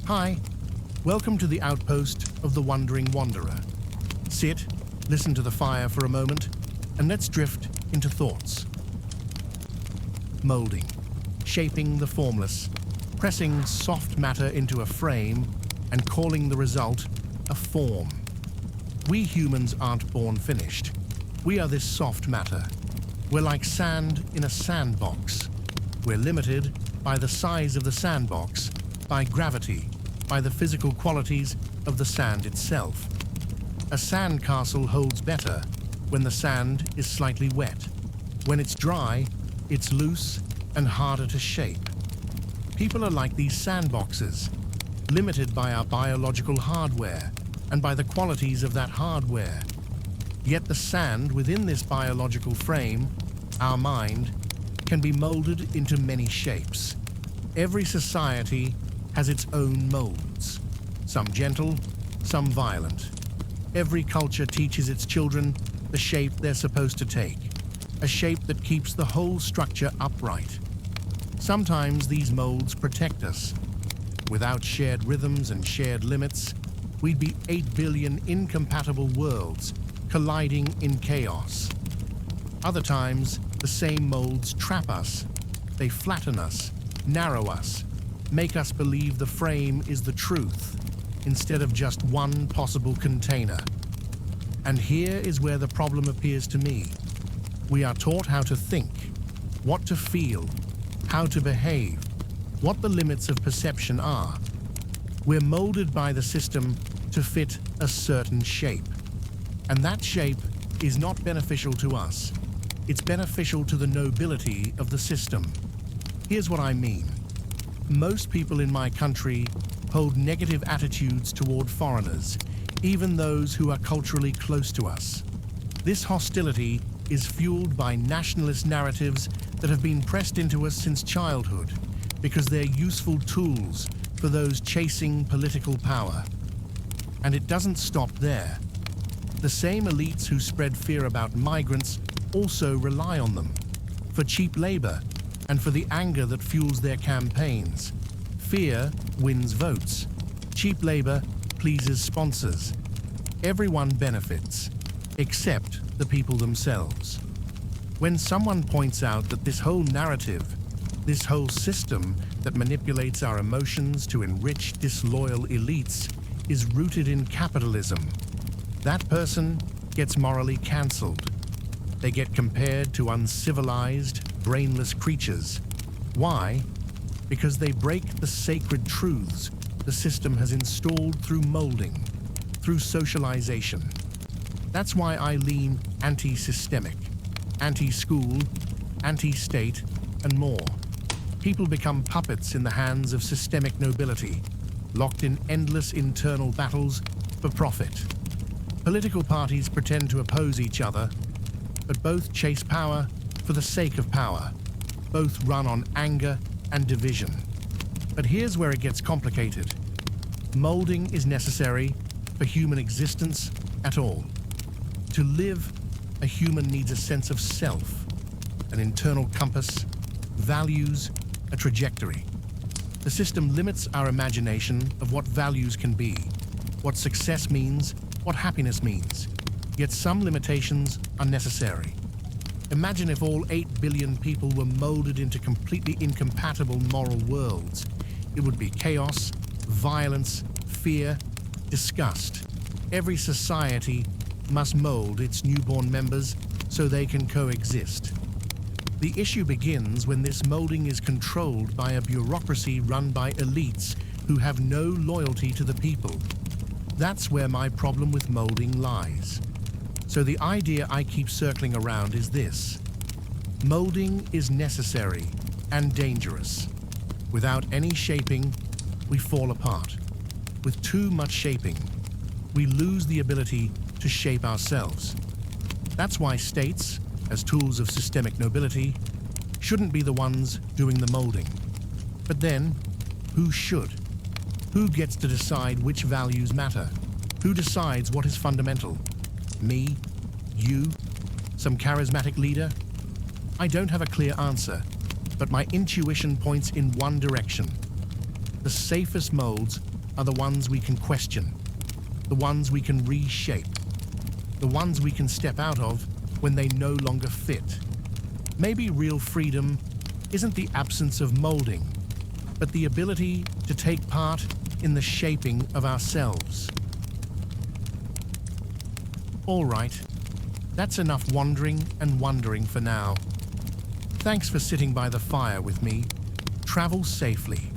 Hi, welcome to the outpost of the Wandering Wanderer. Sit, listen to the fire for a moment, and let's drift into thoughts. Molding, shaping the formless, pressing soft matter into a frame and calling the result a form. We humans aren't born finished. We are this soft matter. We're like sand in a sandbox. We're limited by the size of the sandbox, by gravity, by the physical qualities of the sand itself. A sandcastle holds better when the sand is slightly wet. When it's dry, it's loose and harder to shape. People are like these sandboxes, limited by our biological hardware and by the qualities of that hardware. Yet the sand within this biological frame, our mind, can be molded into many shapes. Every society has its own molds, some gentle, some violent. Every culture teaches its children the shape they're supposed to take, a shape that keeps the whole structure upright. Sometimes these molds protect us. Without shared rhythms and shared limits, we'd be 8 billion incompatible worlds colliding in chaos. Other times, the same molds trap us. They flatten us, narrow us, make us believe the frame is the truth instead of just one possible container. And here is where the problem appears to me. We are taught how to think, what to feel, how to behave, what the limits of perception are. We're molded by the system to fit a certain shape. And that shape is not beneficial to us. It's beneficial to the nobility of the system. Here's what I mean. Most people in my country hold negative attitudes toward foreigners, even those who are culturally close to us. This hostility is fueled by nationalist narratives that have been pressed into us since childhood, because they're useful tools for those chasing political power. And it doesn't stop there. The same elites who spread fear about migrants also rely on them for cheap labor and for the anger that fuels their campaigns. Fear wins votes. Cheap labor pleases sponsors. Everyone benefits, except the people themselves. When someone points out that this whole narrative, this whole system that manipulates our emotions to enrich disloyal elites is rooted in capitalism, that person gets morally cancelled. They get compared to uncivilized, brainless creatures. Why? Because they break the sacred truths the system has installed through molding, through socialization. That's why I lean anti-systemic, anti-school, anti-state, and more. People become puppets in the hands of systemic nobility, locked in endless internal battles for profit. Political parties pretend to oppose each other, but both chase power for the sake of power. Both run on anger and division. But here's where it gets complicated. Molding is necessary for human existence at all. To live, a human needs a sense of self, an internal compass, values, a trajectory. The system limits our imagination of what values can be, what success means, what happiness means. Yet some limitations are necessary. Imagine if all 8 billion people were molded into completely incompatible moral worlds. It would be chaos, violence, fear, disgust. Every society must mold its newborn members so they can coexist. The issue begins when this molding is controlled by a bureaucracy run by elites who have no loyalty to the people. That's where my problem with molding lies. So the idea I keep circling around is this. Molding is necessary and dangerous. Without any shaping, we fall apart. With too much shaping, we lose the ability to shape ourselves. That's why states, as tools of systemic nobility, shouldn't be the ones doing the molding. But then, who should? Who gets to decide which values matter? Who decides what is fundamental? Me? You? Some charismatic leader? I don't have a clear answer, but my intuition points in one direction. The safest molds are the ones we can question, the ones we can reshape, the ones we can step out of when they no longer fit. Maybe real freedom isn't the absence of molding, but the ability to take part in the shaping of ourselves. All right, that's enough wandering and wondering for now. Thanks for sitting by the fire with me. Travel safely.